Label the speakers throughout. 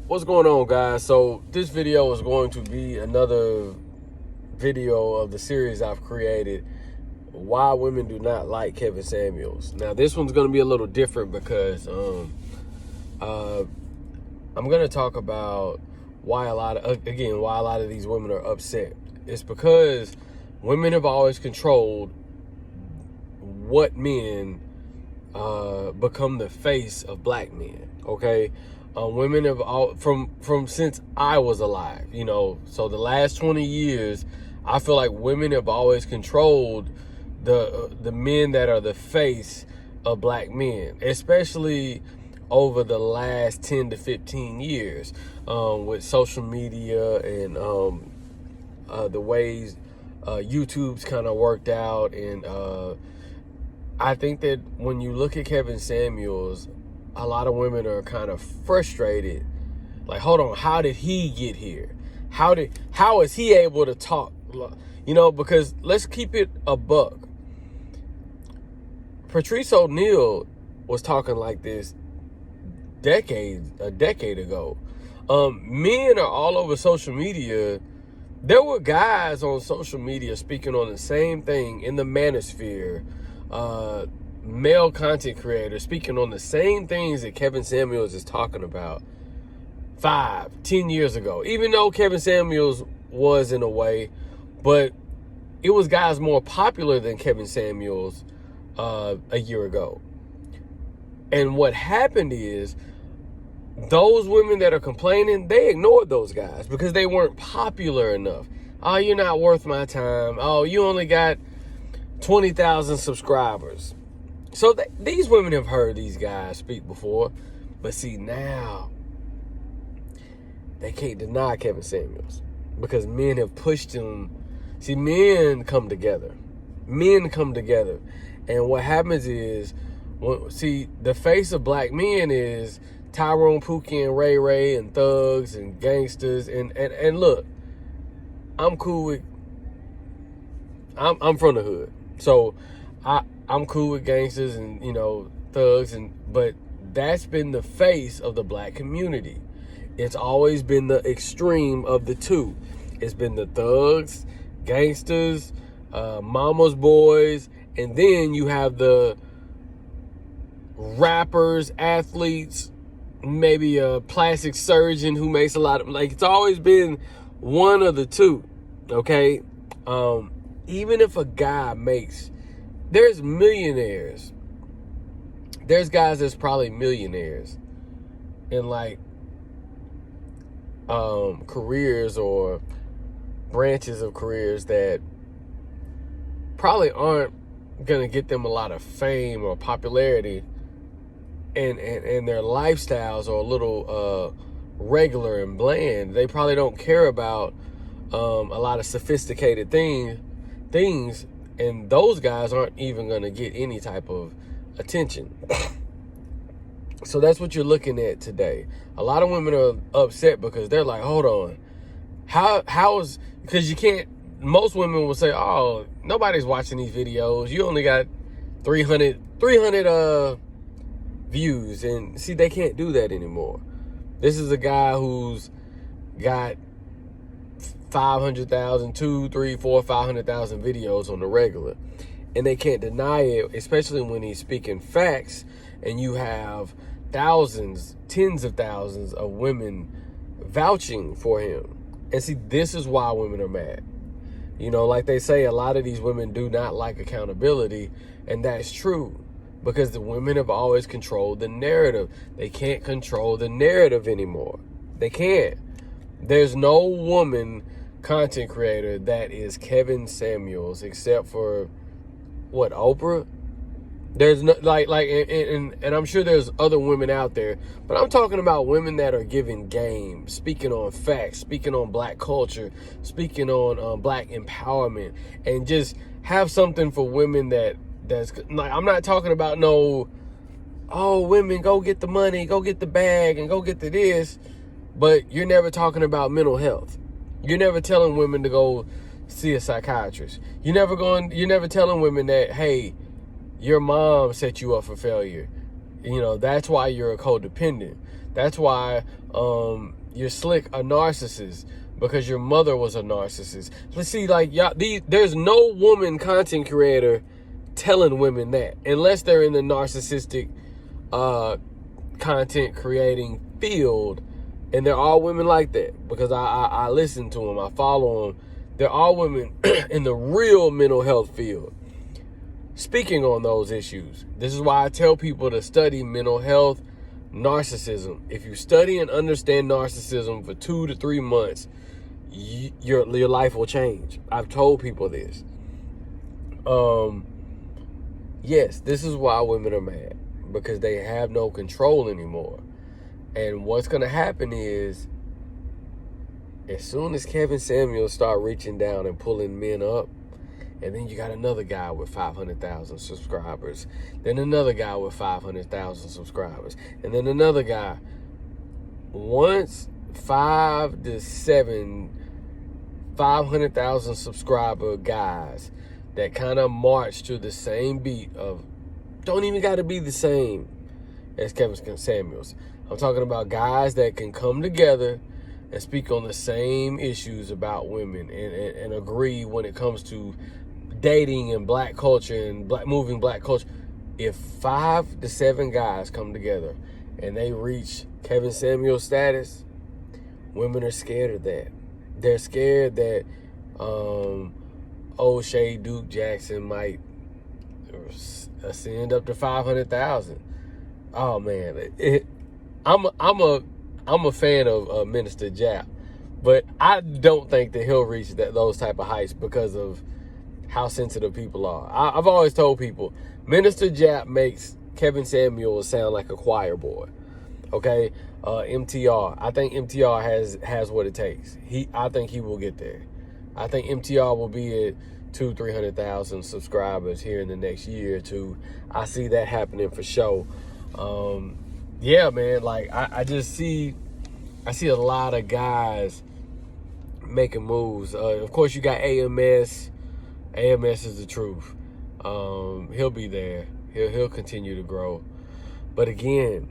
Speaker 1: What's going on, guys? So this video is going to be another video of the series I've created, why women do not like Kevin Samuels. Now this one's going to be a little different because I'm going to talk about why a lot of these women are upset. It's because women have always controlled what men become the face of black men. Okay. Women have from since I was alive, so the last 20 years, I feel like women have always controlled the men that are the face of black men, especially over the last 10 to 15 years, with social media and the ways YouTube's kind of worked out. And I think that when you look at Kevin Samuels, a lot of women are kind of frustrated. Like, hold on, how did he get here? How is he able to talk? Because let's keep it a buck. Patrice O'Neal was talking like this a decade ago. Men are all over social media. There were guys on social media speaking on the same thing in the manosphere. Male content creators speaking on the same things that Kevin Samuels is talking about 5-10 years ago, even though Kevin Samuels was in a way, but it was guys more popular than Kevin Samuels a year ago. And what happened is those women that are complaining, they ignored those guys because they weren't popular enough. Oh, you're not worth my time. Oh, you only got 20,000 subscribers. So these women have heard these guys speak before, but see, now they can't deny Kevin Samuels because men have pushed him. See, men come together. And what happens is, the face of black men is Tyrone Pookie and Ray Ray and thugs and gangsters. And look, I'm cool with, I'm from the hood. So I'm cool with gangsters and, thugs, but that's been the face of the black community. It's always been the extreme of the two. It's been the thugs, gangsters, mama's boys, and then you have the rappers, athletes, maybe a plastic surgeon who makes a lot of, it's always been one of the two, okay? Even if a guy there's millionaires. There's guys that's probably millionaires in careers or branches of careers that probably aren't gonna get them a lot of fame or popularity, and their lifestyles are a little regular and bland. They probably don't care about a lot of sophisticated things, and those guys aren't even going to get any type of attention. So that's what you're looking at today. A lot of women are upset because they're like, hold on, because you can't, most women will say, oh, nobody's watching these videos, you only got 300 views. And see, they can't do that anymore. This is a guy who's got 500,000, 200,000, 300,000, 400,000, 500,000 videos on the regular, and they can't deny it, especially when he's speaking facts and you have thousands, tens of thousands of women vouching for him. And see, this is why women are mad. Like they say, a lot of these women do not like accountability, and that's true because the women have always controlled the narrative. They can't control the narrative anymore. They can't. There's no woman content creator that is Kevin Samuels except for Oprah. There's no and I'm sure there's other women out there, but I'm talking about women that are giving game, speaking on facts, speaking on black culture, speaking on black empowerment, and just have something for women that's I'm not talking about women go get the money, go get the bag, and go get the this, but you're never talking about mental health. You're never telling women to go see a psychiatrist. You're never telling women that, hey, your mom set you up for failure. That's why you're a codependent. That's why you're slick a narcissist, because your mother was a narcissist. Let's see, like, y'all, there's no woman content creator telling women that, unless they're in the narcissistic content creating field, and they're all women like that, because I listen to them, I follow them. They're all women in the real mental health field, speaking on those issues. This is why I tell people to study mental health, narcissism. If you study and understand narcissism for 2 to 3 months, your life will change. I've told people this. Yes, this is why women are mad, because they have no control anymore. And what's going to happen is, as soon as Kevin Samuels start reaching down and pulling men up, and then you got another guy with 500,000 subscribers, then another guy with 500,000 subscribers, and then another guy. Once 5 to 7 500,000 subscriber guys that kind of march to the same beat of, don't even got to be the same as Kevin Samuels. I'm talking about guys that can come together and speak on the same issues about women and agree when it comes to dating and black culture and moving black culture. If 5 to 7 guys come together and they reach Kevin Samuels status, women are scared of that. They're scared that O'Shea Duke Jackson might ascend up to 500,000. Oh man, I'm a fan of Minister Jap, but I don't think that he'll reach those type of heights because of how sensitive people are. I've always told people, Minister Jap makes Kevin Samuels sound like a choir boy. Okay, MTR. I think MTR has what it takes. I think he will get there. I think MTR will be at 200,000-300,000 subscribers here in the next year or two. I see that happening for sure. Yeah, man. Like I see a lot of guys making moves. Of course, you got AMS. AMS is the truth. He'll be there. He'll continue to grow. But again,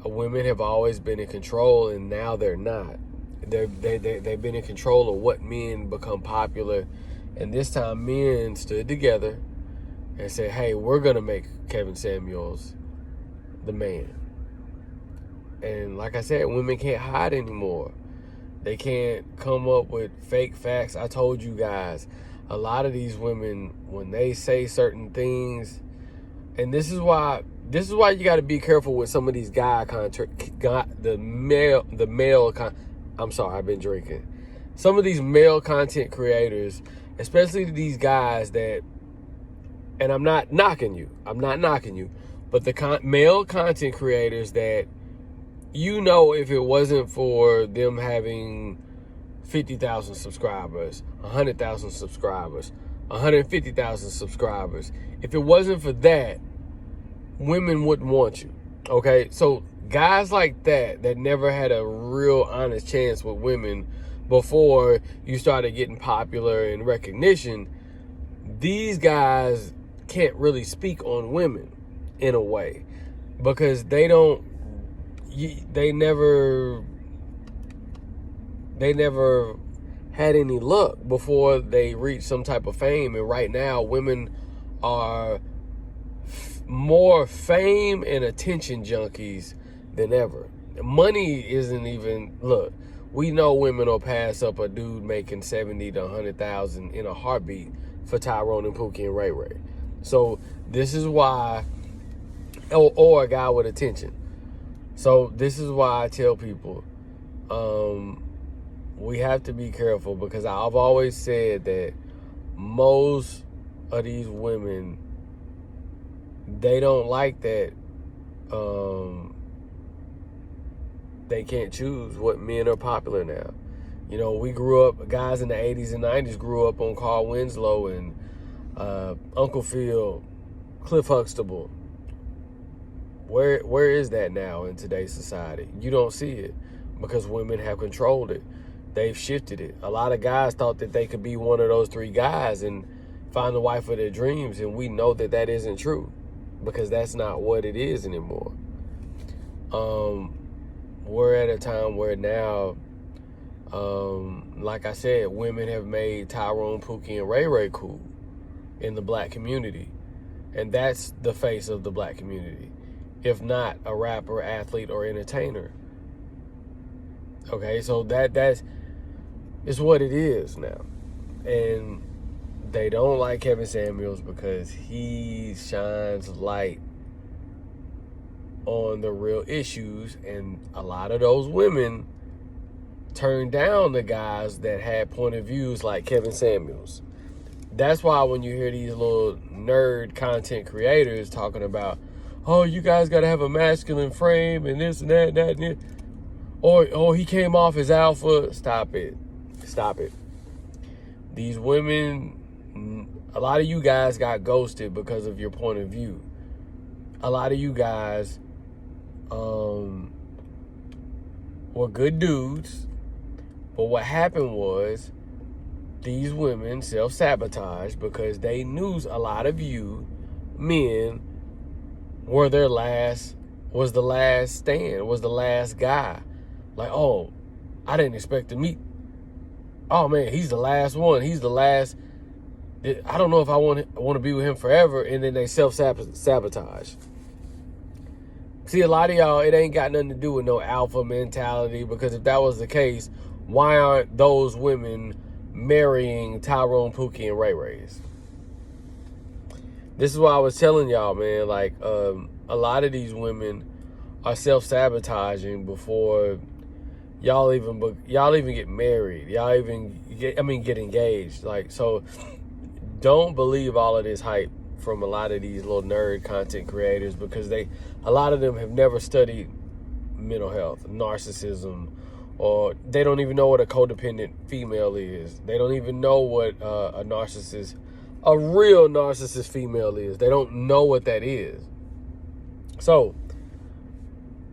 Speaker 1: women have always been in control, and now they're not. They've been in control of what men become popular, and this time men stood together and said, "Hey, we're gonna make Kevin Samuels the man." And like I said, women can't hide anymore. They can't come up with fake facts. I told you guys, a lot of these women, when they say certain things, and this is why you got to be careful with some of these I've been drinking. Some of these male content creators, especially these guys that, and I'm not knocking you, but the male content creators that, if it wasn't for them having 50,000 subscribers, 100,000 subscribers, 150,000 subscribers, if it wasn't for that, women wouldn't want you. Okay, so guys like that never had a real honest chance with women before you started getting popular and recognition, these guys can't really speak on women in a way, because they never had any luck before they reached some type of fame. And right now, women are more fame and attention junkies than ever. Money isn't even, look, we know women will pass up a dude making 70 to 100,000 in a heartbeat for Tyrone and Pookie and Ray Ray. So this is why, or a guy with attention. So this is why I tell people, we have to be careful, because I've always said that most of these women, they don't like that they can't choose what men are popular now. We grew up, guys in the 80s and 90s grew up on Carl Winslow and Uncle Phil, Cliff Huxtable. Where is that now in today's society? You don't see it, because women have controlled it. They've shifted it. A lot of guys thought that they could be one of those 3 guys and find the wife of their dreams, and we know that isn't true, because that's not what it is anymore. we're at a time where now, like I said, women have made Tyrone, Pookie, and Ray Ray cool in the black community. And that's the face of the black community, if not a rapper, athlete, or entertainer. Okay, so that's what it is now. And they don't like Kevin Samuels because he shines light on the real issues, and a lot of those women turned down the guys that had point of views like Kevin Samuels. That's why when you hear these little nerd content creators talking about, oh, you guys got to have a masculine frame and this and that and that and it, or he came off as alpha. Stop it. These women, a lot of you guys got ghosted because of your point of view. A lot of you guys were good dudes, but what happened was these women self-sabotaged because they knew a lot of you men were the last stand, was the last guy. Like, oh, I didn't expect to meet. Oh man, he's the last one. He's the last. I don't know if I want to be with him forever. And then they self-sabotage. See, a lot of y'all, it ain't got nothing to do with no alpha mentality, because if that was the case, why aren't those women marrying Tyrone, Pookie, and Ray Rays? This is why I was telling y'all, man, like, a lot of these women are self-sabotaging before y'all even get married. Y'all even get engaged. Like, so don't believe all of this hype from a lot of these little nerd content creators, because a lot of them have never studied mental health, narcissism, or they don't even know what a codependent female is. They don't even know what a real narcissist female is. They don't know what that is. So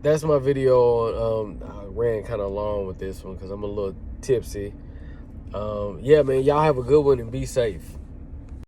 Speaker 1: that's my video. I ran kind of long with this one because I'm a little tipsy. Yeah, man, y'all have a good one and be safe.